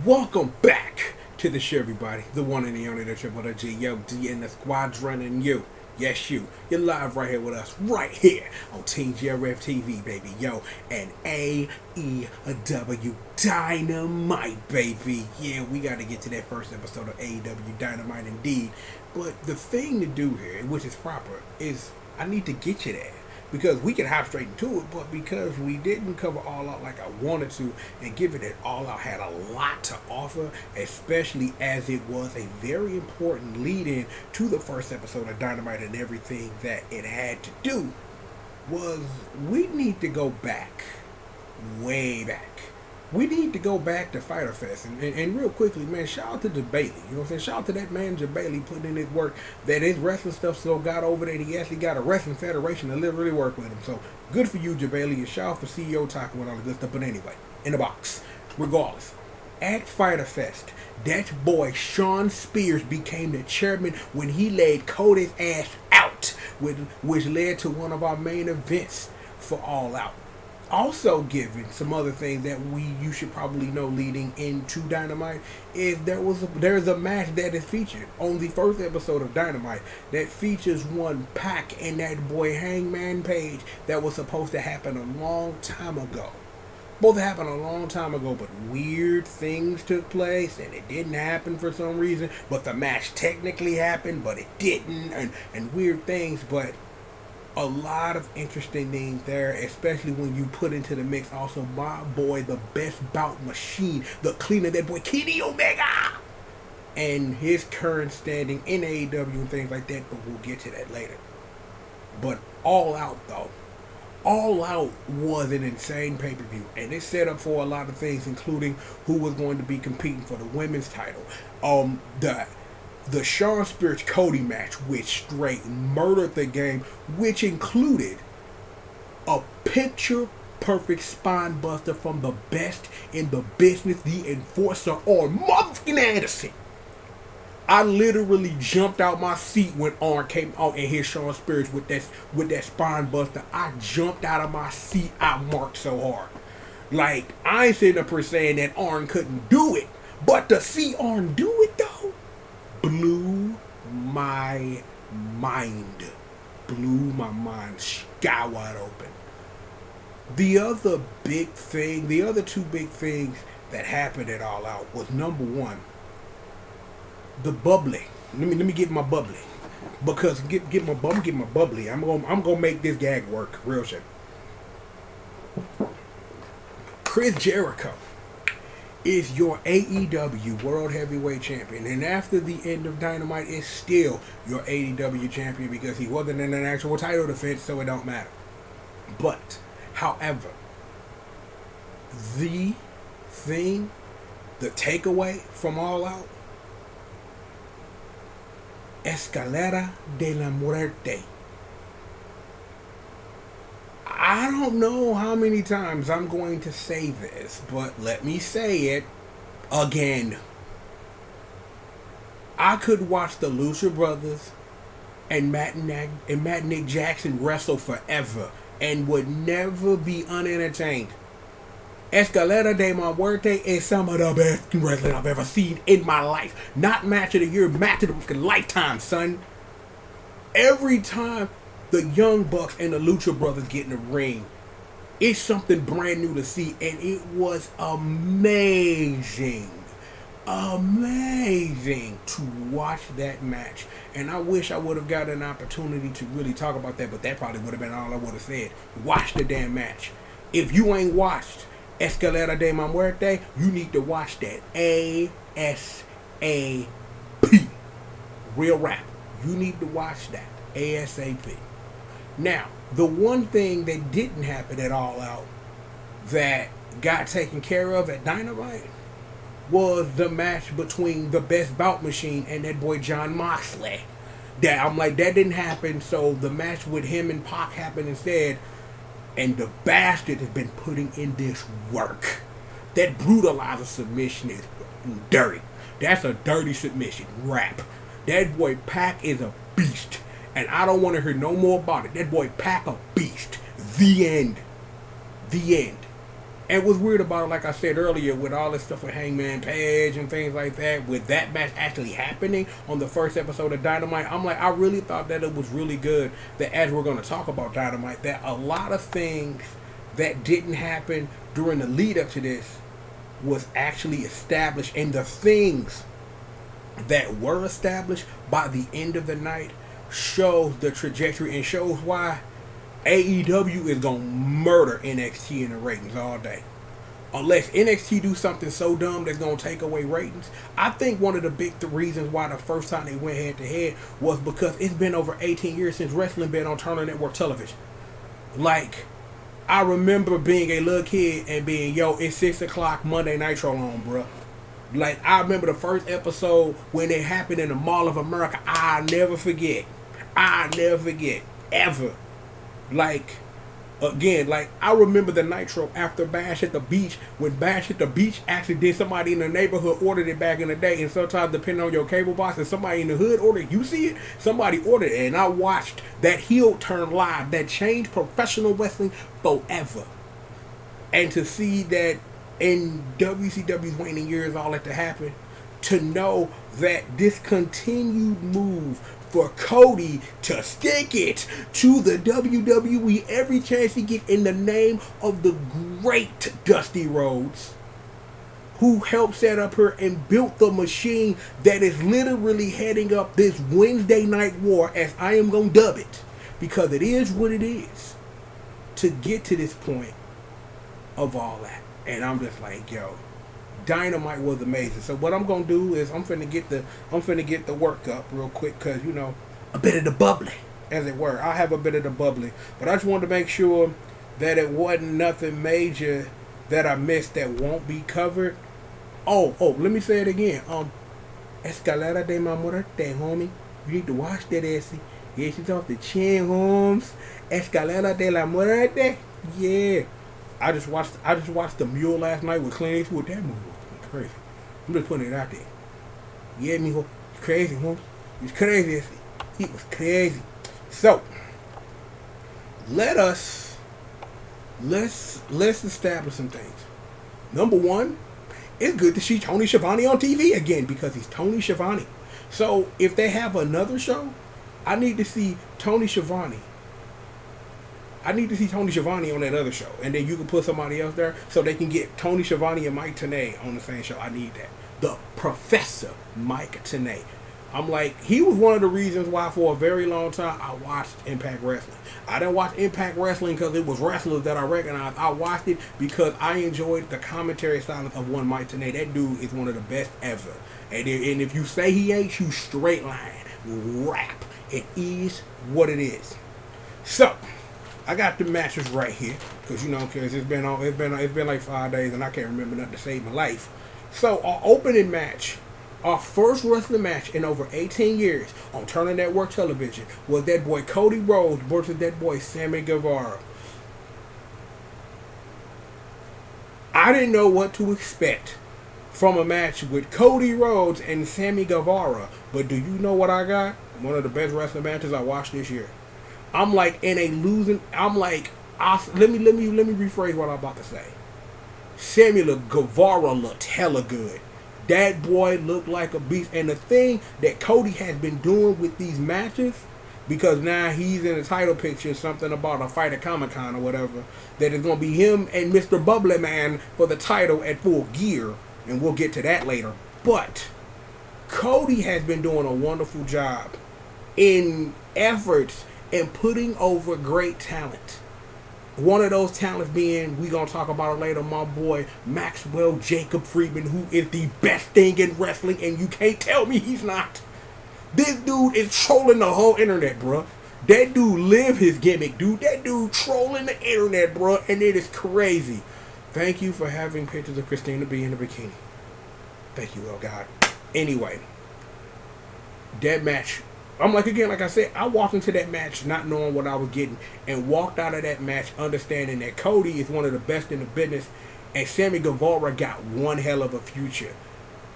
Welcome back to the show, everybody. The one and the only, the triple, the G.O.D and the squadron and you. Yes, you. You're live right here with us, right here on Team GRF TV, baby. Yo, and AEW Dynamite, baby. Yeah, we got to get to that first episode of AEW Dynamite indeed. But the thing to do here, which is proper, is I need to get you there. Because we can hop straight into it, but because we didn't cover all out like I wanted to, and given it all out had a lot to offer, especially as it was a very important lead-in to the first episode of Dynamite and everything that it had to do, was we need to go back, way back. We need to go back to Fyter Fest and real quickly, man, shout out to the Bailey. You know what I'm saying? Shout out to that manager Bailey putting in his work. That his wrestling stuff so got over there. He actually got a wrestling federation to literally work with him. So good for you, Bailey, and shout out for CEO talking with all the good stuff. But anyway, in the box. Regardless, at Fyter Fest, that boy Sean Spears became the chairman when he laid Cody's ass out, which led to one of our main events for All Out. Also given some other things that you should probably know leading into Dynamite is there's a match that is featured on the first episode of Dynamite that features one Pac and that boy Hangman Page that was supposed to happen a long time ago. Both happened a long time ago, but weird things took place and it didn't happen for some reason. But the match technically happened, but it didn't, and weird things, but a lot of interesting things there, especially when you put into the mix also my boy, the best bout machine, the cleaner, that boy Kenny Omega, and his current standing in AEW and things like that, but we'll get to that later. But All Out, though, All Out was an insane pay-per-view, and it set up for a lot of things, including who was going to be competing for the women's title. The Sean Spears Cody match, which straight murdered the game, which included a picture perfect spine buster from the best in the business, the Enforcer, on motherfucking Anderson. I literally jumped out my seat when Arn came out and hit Sean Spears with that spine buster. I jumped out of my seat. I marked so hard. Like, I ain't sitting up here saying that Arn couldn't do it, but to see Arn do it though, blew my mind. Blew my mind sky wide open. The other two big things that happened at All Out was, number one, the bubbly. Let me get my bubbly. Because get my bubbly. I'm gonna make this gag work. Real shit. Chris Jericho is your AEW World Heavyweight Champion, and after the end of Dynamite is still your AEW Champion because he wasn't in an actual title defense, so it don't matter. But, however, the takeaway from All Out, Escalera de la Muerte. I don't know how many times I'm going to say this, but let me say it again. I could watch the Lucha Brothers and Matt and Nick Jackson wrestle forever and would never be unentertained. Escalera de la Muerte is some of the best wrestling I've ever seen in my life. Not match of the year, match of the lifetime, son. Every time the Young Bucks and the Lucha Brothers get in the ring, it's something brand new to see, and it was amazing to watch that match. And I wish I would have got an opportunity to really talk about that, but that probably would have been all I would have said. Watch the damn match. If you ain't watched Escalera de la Muerte, you need to watch that ASAP. Real rap. You need to watch that ASAP. Now, the one thing that didn't happen at All Out that got taken care of at Dynamite was the match between the best bout machine and that boy Jon Moxley. I'm like, that didn't happen, so the match with him and Pac happened instead, and the bastard has been putting in this work. That brutalizer submission is dirty. That's a dirty submission. Rap. That boy Pac is a beast. And I don't want to hear no more about it. That boy Pac a beast. The end. And what's weird about it, like I said earlier, with all this stuff with Hangman Page and things like that, with that match actually happening on the first episode of Dynamite, I'm like, I really thought that it was really good that as we're going to talk about Dynamite, that a lot of things that didn't happen during the lead up to this was actually established, and the things that were established by the end of the night shows the trajectory and shows why AEW is going to murder NXT in the ratings all day. Unless NXT do something so dumb that's going to take away ratings. I think one of the big reasons why the first time they went head to head was because it's been over 18 years since wrestling been on Turner Network television. Like, I remember being a little kid and being, yo, it's 6 o'clock Monday Nitro on, bruh. Like, I remember the first episode when it happened in the Mall of America. I'll never forget. Ever. Like, again, like, I remember the Nitro after Bash at the Beach, when Bash at the Beach actually did, somebody in the neighborhood ordered it back in the day, and sometimes depending on your cable box, and somebody in the hood ordered, you see it, somebody ordered it, and I watched that heel turn live that changed professional wrestling forever. And to see that in WCW's waning years, all that to happen, to know that this continued move for Cody to stick it to the WWE every chance he gets in the name of the great Dusty Rhodes, who helped set up her and built the machine that is literally heading up this Wednesday night war, as I am going to dub it, because it is what it is, to get to this point of all that. And I'm just like, yo, Dynamite was amazing. So what I'm gonna do is I'm finna get the work up real quick, cause you know, a bit of the bubbly, as it were. I have a bit of the bubbly, but I just wanted to make sure that it wasn't nothing major that I missed that won't be covered. Oh, let me say it again. Escalera de la Muerte, homie. You need to watch that, Essie. Yeah, she's off the chin, Holmes. Escalera de la Muerte. Yeah. I just watched The Mule last night with Clint Eastwood. That movie was crazy. I'm just putting it out there. Yeah, mijo. It's crazy, homie. It's crazy. He was crazy. So, let's establish some things. Number one, it's good to see Tony Schiavone on TV again, because he's Tony Schiavone. So, if they have another show, I need to see Tony Schiavone. on that other show, and then you can put somebody else there so they can get Tony Schiavone and Mike Tenay on the same show. I need that. The Professor Mike Tenay. I'm like, he was one of the reasons why for a very long time I watched Impact Wrestling. I didn't watch Impact Wrestling because it was wrestlers that I recognized. I watched it because I enjoyed the commentary style of one Mike Tenay. That dude is one of the best ever. And if you say he ain't, you straight line. Rap. It is what it is. So, I got the matches right here, because because it's been like 5 days and I can't remember nothing to save my life. So our opening match, our first wrestling match in over 18 years on Turner Network television, was that boy Cody Rhodes versus that boy Sammy Guevara. I didn't know what to expect from a match with Cody Rhodes and Sammy Guevara, but do you know what I got? One of the best wrestling matches I watched this year. I'm like let me rephrase what I'm about to say. Samuel Guevara looked hella good. That boy looked like a beast. And the thing that Cody has been doing with these matches, because now he's in the title picture, something about a fight at Comic-Con or whatever, that is going to be him and Mr. Bubbly Man for the title at Full Gear, and we'll get to that later. But Cody has been doing a wonderful job in efforts and putting over great talent. One of those talents being, we gonna talk about it later, my boy Maxwell Jacob Friedman, who is the best thing in wrestling, and you can't tell me he's not. This dude is trolling the whole internet, bruh. That dude live his gimmick, dude. That dude trolling the internet, bruh, and it is crazy. Thank you for having pictures of Christina B in a bikini. Thank you, oh God. Anyway, that match, I'm like I said, I walked into that match not knowing what I was getting, and walked out of that match understanding that Cody is one of the best in the business, and Sammy Guevara got one hell of a future.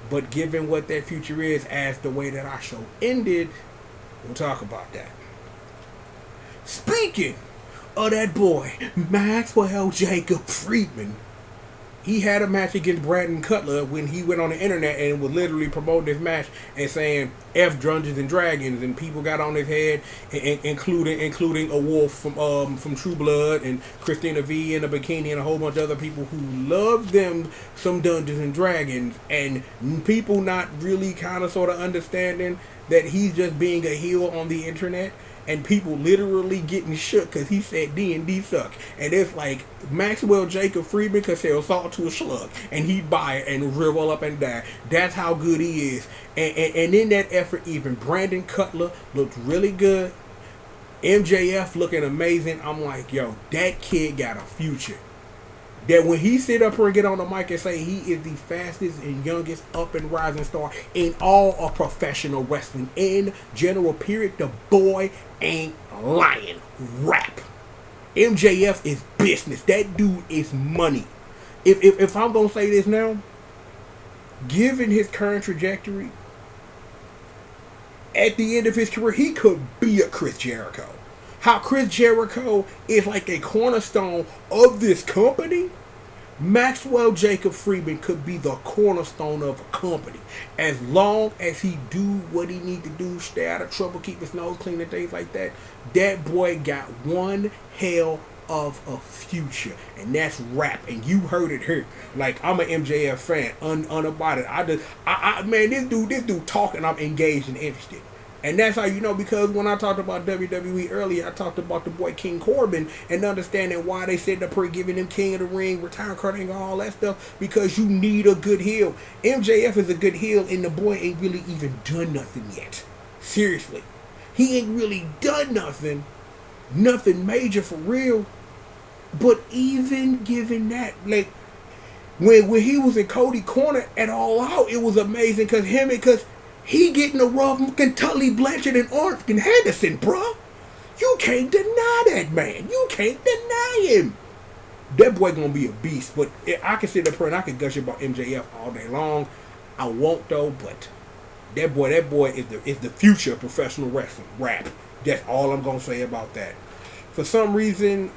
But given what that future is, as the way that our show ended, we'll talk about that. Speaking of that boy, Maxwell Jacob Friedman, he had a match against Brandon Cutler when he went on the internet and was literally promoting this match and saying F Dungeons and Dragons, and people got on his head, including a wolf from True Blood and Christina V in a bikini and a whole bunch of other people who love them some Dungeons and Dragons, and people not really kind of sort of understanding that he's just being a heel on the internet. And people literally getting shook because he said D&D suck. And it's like Maxwell Jacob Friedman could sell salt to a slug and he'd buy it and rivel up and die. That's how good he is. And in that effort, even Brandon Cutler looked really good. MJF looking amazing. I'm like, yo, that kid got a future. That when he sit up here and get on the mic and say he is the fastest and youngest up and rising star in all of professional wrestling in general, period, the boy ain't lying. Rap. MJF is business. That dude is money. If I'm gonna say this now, given his current trajectory, at the end of his career, he could be a Chris Jericho. How Chris Jericho is like a cornerstone of this company, Maxwell Jacob Friedman could be the cornerstone of a company. As long as he do what he need to do, stay out of trouble, keep his nose clean and things like that, that boy got one hell of a future. And that's rap. And you heard it here. Like, I'm an MJF fan, unabided. Man, this dude talking, I'm engaged and interested. And that's how you know, because when I talked about WWE earlier, I talked about the boy King Corbin and understanding why they said they're giving him King of the Ring, retirement card, and all that stuff, because you need a good heel. MJF is a good heel, and the boy ain't really even done nothing yet. Seriously. He ain't really done nothing major for real. But even given that, like, when he was in Cody Corner at All Out, it was amazing because he getting the rub from Tully Blanchard and Arkin Henderson, bruh. You can't deny that, man. You can't deny him. That boy gonna be a beast. But I can sit up here and I can gush about MJF all day long. I won't though, but that boy is the future of professional wrestling. Rap. That's all I'm gonna say about that. For some reason,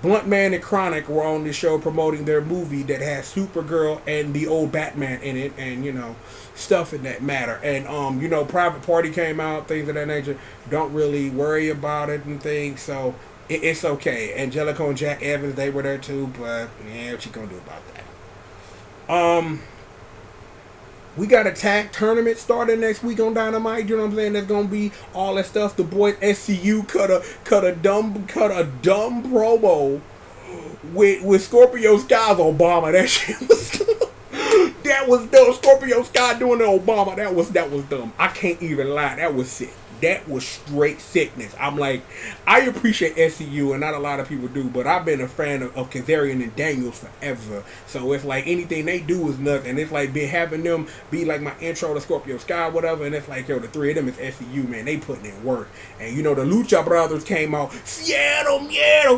Blunt Man and Chronic were on this show promoting their movie that has Supergirl and the old Batman in it, and stuff in that matter. And Private Party came out, things of that nature. Don't really worry about it and things, so it's okay. Angelico and Jack Evans, they were there too, but yeah, what you gonna do about that? We got a tag tournament starting next week on Dynamite. You know what I'm saying? There's gonna be all that stuff. The boys SCU cut a dumb promo with Scorpio Sky's Obama. That shit was that was dumb. Scorpio Sky doing the Obama. That was dumb. I can't even lie. That was sick. That was straight sickness. I'm like, I appreciate SCU, and not a lot of people do, but I've been a fan of Kazarian and Daniels forever. So it's like anything they do is nothing. It's like having them be like my intro to Scorpio Sky, whatever. And it's like, yo, the three of them is SCU, man. They putting in work. And the Lucha Brothers came out, Seattle,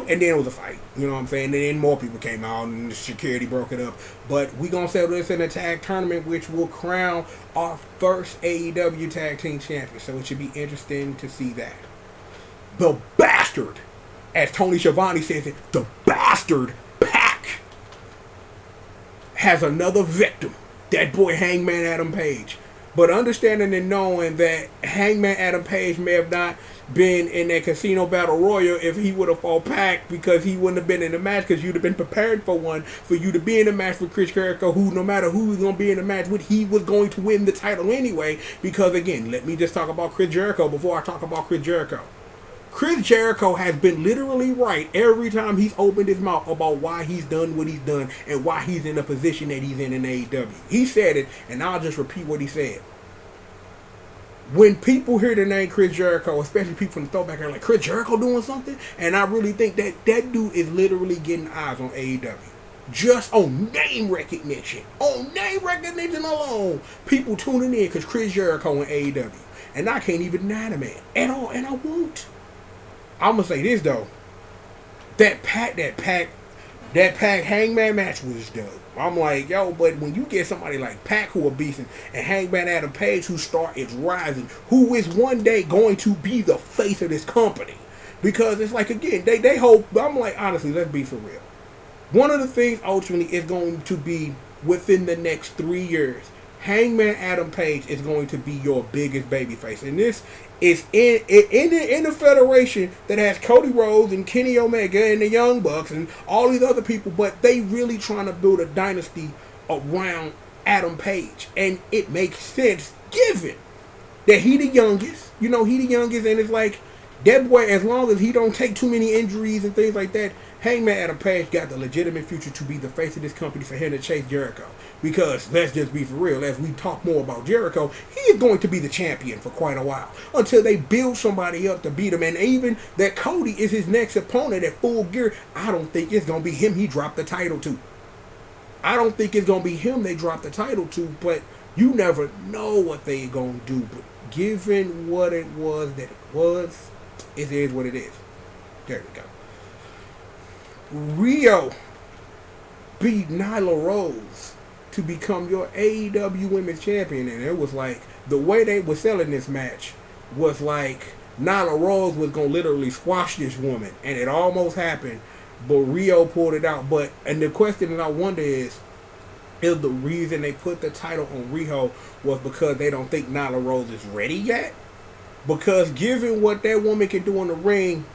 and then it was a fight. You know what I'm saying? And then more people came out, and the security broke it up. But we gonna settle this in a tag tournament, which will crown our first AEW Tag Team Champion. So it should be interesting to see that. The bastard, as Tony Schiavone says it, the bastard Pac has another victim. That boy Hangman Adam Page. But understanding and knowing that Hangman Adam Page may have not been in that Casino Battle Royal if he would have fought Pac, because he wouldn't have been in the match, because you'd have been prepared for one, for you to be in the match with Chris Jericho, who no matter who was going to be in the match with, he was going to win the title anyway. Because again, let me just talk about Chris Jericho before I talk about Chris Jericho. Chris Jericho has been literally right every time he's opened his mouth about why he's done what he's done and why he's in the position that he's in AEW. He said it, and I'll just repeat what he said. When people hear the name Chris Jericho, especially people from the throwback, are like, Chris Jericho doing something? And I really think that dude is literally getting eyes on AEW. Just on name recognition. On name recognition alone. People tuning in because Chris Jericho in AEW. And I can't even deny the man at all, and I won't. I'm going to say this, though. That Pac Hangman match was dope. I'm like, yo, but when you get somebody like Pac who are beasting, and Hangman Adam Page who is rising, who is one day going to be the face of this company. Because it's like, again, they hope, I'm like, honestly, let's be for real. One of the things ultimately is going to be within the next 3 years. Hangman Adam Page is going to be your biggest babyface, and this is in the federation that has Cody Rhodes and Kenny Omega and the Young Bucks and all these other people, but they really trying to build a dynasty around Adam Page, and it makes sense given that he the youngest. You know, he the youngest, and it's like that boy, as long as he don't take too many injuries and things like that, Hangman Adam Page got the legitimate future to be the face of this company for him to chase Jericho. Because, let's just be for real, as we talk more about Jericho, he is going to be the champion for quite a while. Until they build somebody up to beat him. And even that Cody is his next opponent at Full Gear, I don't think it's going to be him he dropped the title to. I don't think it's going to be him they dropped the title to, but you never know what they going to do. But given what it was that it was, it is what it is. There we go. Rio beat Nyla Rose to become your AEW Women's Champion, and it was like the way they were selling this match was like Nyla Rose was gonna literally squash this woman, and it almost happened, but Rio pulled it out. And the question that I wonder is the reason they put the title on Rio was because they don't think Nyla Rose is ready yet? Because given what that woman can do in the ring,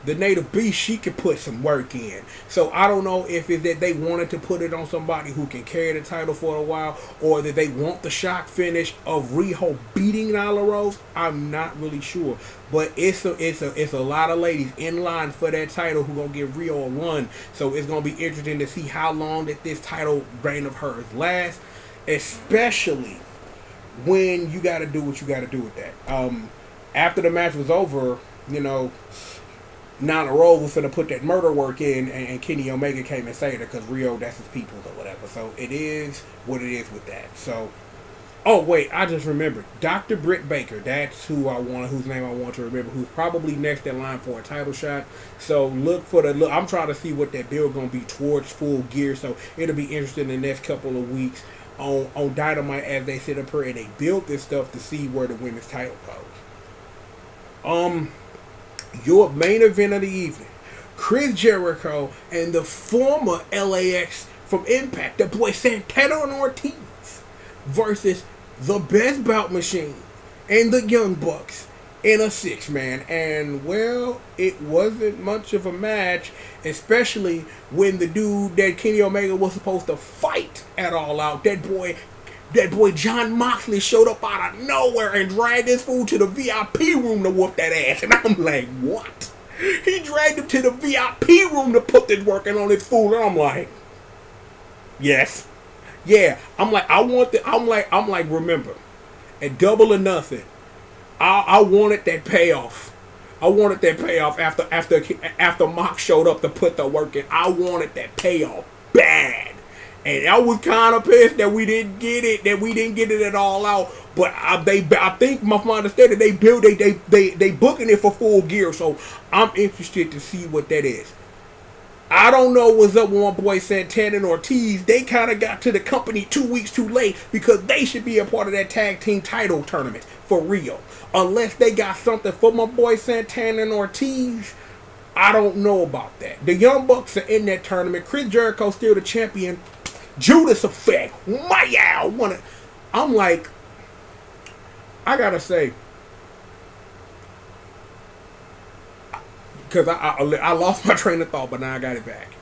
the Native Beast, she can put some work in. So I don't know if it's that they wanted to put it on somebody who can carry the title for a while, or that they want the shock finish of Riho beating Nyla Rose. I'm not really sure, but it's a lot of ladies in line for that title who gonna give Riho a run. So it's gonna be interesting to see how long that this title reign of hers lasts, especially when you got to do what you got to do with that. After the match was over, you know, Nyla Rose was finna put that murder work in, and Kenny Omega came and saved her because Rio, that's his peoples or whatever. So it is what it is with that. So, oh wait, I just remembered. Dr. Britt Baker, that's whose name I want to remember, who's probably next in line for a title shot. So I'm trying to see what that build gonna be towards Full Gear. So it'll be interesting in the next couple of weeks on Dynamite as they sit up here and they build this stuff to see where the women's title goes. Your main event of the evening, Chris Jericho and the former LAX from Impact, the boy Santana and Ortiz, versus the Best Bout Machine and the Young Bucks in a 6-man. And, well, it wasn't much of a match, especially when the dude that Kenny Omega was supposed to fight at All Out, that boy John Moxley showed up out of nowhere and dragged this fool to the VIP room to whoop that ass. And I'm like, what? He dragged him to the VIP room to put this working on this fool. And I'm like, yes. Yeah. I'm like, remember, at Double or Nothing, I wanted that payoff. I wanted that payoff after Mox showed up to put the work in. I wanted that payoff bad. And I was kind of pissed that we didn't get it at All Out. But I think my understanding they booking it for Full Gear. So I'm interested to see what that is. I don't know what's up with my boy Santana and Ortiz. They kind of got to the company 2 weeks too late because they should be a part of that tag team title tournament for Rio. Unless they got something for my boy Santana and Ortiz, I don't know about that. The Young Bucks are in that tournament. Chris Jericho still the champion. Judas Effect. I'm like, I gotta say, because I lost my train of thought, but now I got it back.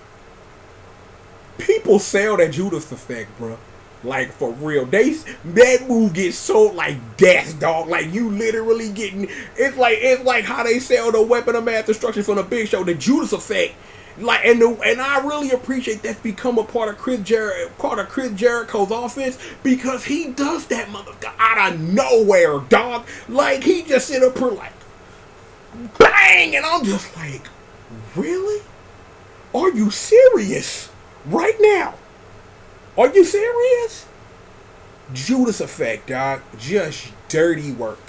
People sell that Judas Effect, bro. Like, for real. That move gets sold like gas, dog. Like, you literally getting... It's like how they sell the Weapon of Mass Destruction from the Big Show. The Judas Effect. Like, and I really appreciate that's become a part of Chris Jericho's offense, because he does that motherfucker out of nowhere, dog. Like, he just sit up here like, bang, and I'm just like, really? Are you serious? Right now? Are you serious? Judas Effect, dog. Just dirty work.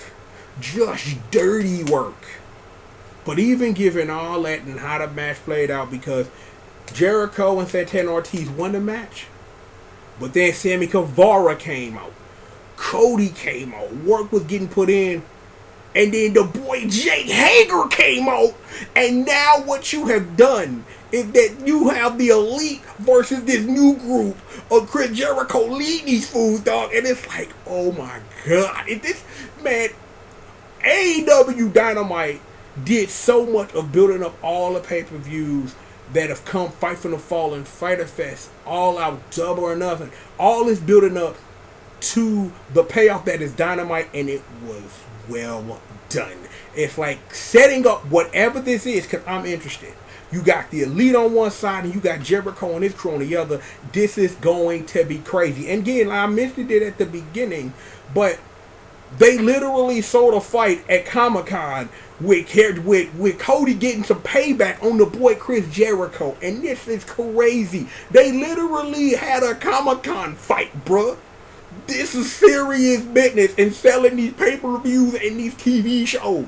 Just dirty work. But even given all that and how the match played out, because Jericho and Santana Ortiz won the match, but then Sammy Guevara came out, Cody came out, work was getting put in, And then the boy Jake Hager came out. And now what you have done is that you have the Elite versus this new group of Chris Jericho leading these fools, dog. And it's like, oh my God. This, man, AEW Dynamite did so much of building up all the pay-per-views that have come. Fight from the Fallen, Fighter Fest, All Out, Double or Nothing. All this building up to the payoff that is Dynamite, and it was well done. It's like setting up whatever this is, because I'm interested. You got the Elite on one side, and you got Jericho and his crew on the other. This is going to be crazy. And again, I mentioned it at the beginning, but they literally sold a fight at Comic-Con with Cody getting some payback on the boy Chris Jericho. And this is crazy. They literally had a Comic-Con fight, bruh. This is serious business in selling these pay-per-views and these TV shows.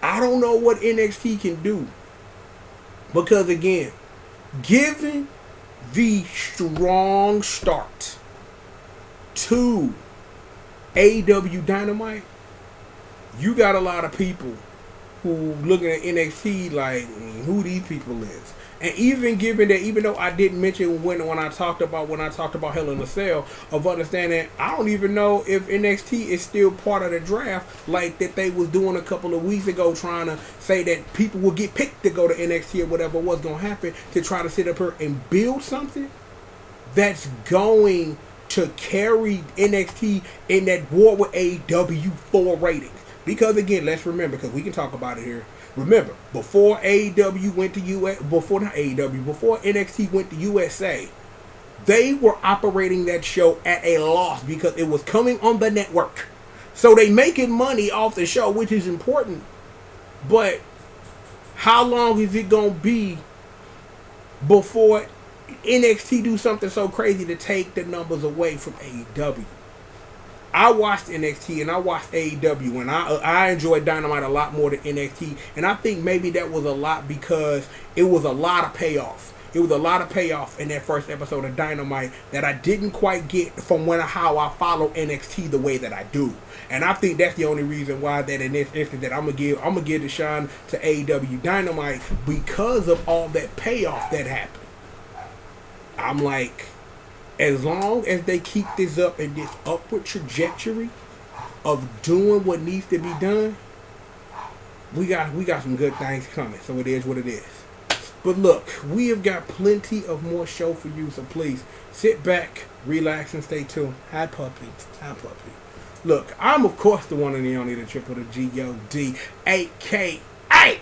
I don't know what NXT can do. Because again, given the strong start to AEW Dynamite, you got a lot of people who looking at NXT like, who these people is. And even given that, even though I didn't mention when I talked about Hell in a Cell, of understanding, I don't even know if NXT is still part of the draft like that they was doing a couple of weeks ago, trying to say that people will get picked to go to NXT or whatever was going to happen, to try to sit up here and build something that's going to carry NXT in that war with AEW for ratings. Because again, let's remember, because we can talk about it here. Remember, before AEW went to before NXT went to USA, they were operating that show at a loss because it was coming on the network. So they making money off the show, which is important. But how long is it going to be before NXT do something so crazy to take the numbers away from AEW? I watched NXT and I watched AEW, and I enjoyed Dynamite a lot more than NXT. And I think maybe that was a lot because it was a lot of payoff. It was a lot of payoff in that first episode of Dynamite that I didn't quite get from how I follow NXT the way that I do. And I think that's the only reason why that in this instance that I'm gonna give the shine to AEW Dynamite, because of all that payoff that happened. I'm like, as long as they keep this up in this upward trajectory of doing what needs to be done, we got some good things coming. So it is what it is. But look, we have got plenty of more show for you. So please sit back, relax, and stay tuned. Hi, puppy. Hi, puppy. Look, I'm of course the one and the only, the triple, the G.O.D. A.K.A.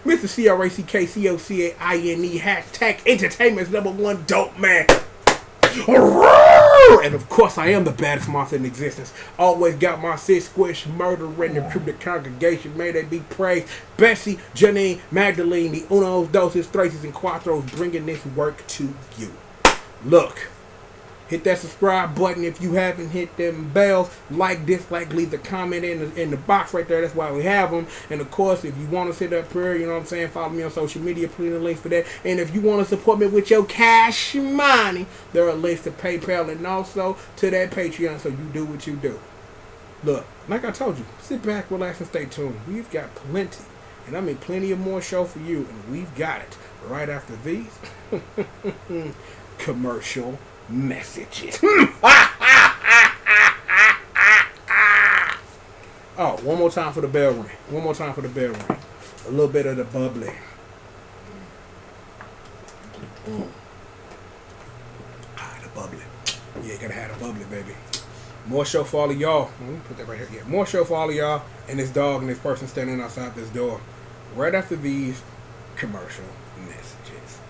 Mr. CRACKCOCAINE hashtag entertainment's #1 dope man. And of course I am the baddest monster in existence. Always got my sis squish murdering the crew, the congregation. May they be praised. Bessie, Janine, Magdalene, the unos, doses, thraces, and quattros, bringing this work to you. Look, hit that subscribe button if you haven't. Hit them bells. Like, dislike, leave the comment in the box right there. That's why we have them. And of course, if you want to sit up here, you know what I'm saying, follow me on social media. Put in the links for that. And if you want to support me with your cash money, there are links to PayPal and also to that Patreon. So you do what you do. Look, like I told you, sit back, relax, and stay tuned. We've got plenty. And I mean plenty of more show for you. And we've got it right after these commercial messages. Oh, one more time for the bell ring. One more time for the bell ring. A little bit of the bubbly. The bubbly. Yeah, gotta have the bubbly, baby. More show for all of y'all. Let me put that right here. Yeah, more show for all of y'all and this dog and this person standing outside this door. Right after these commercial messages.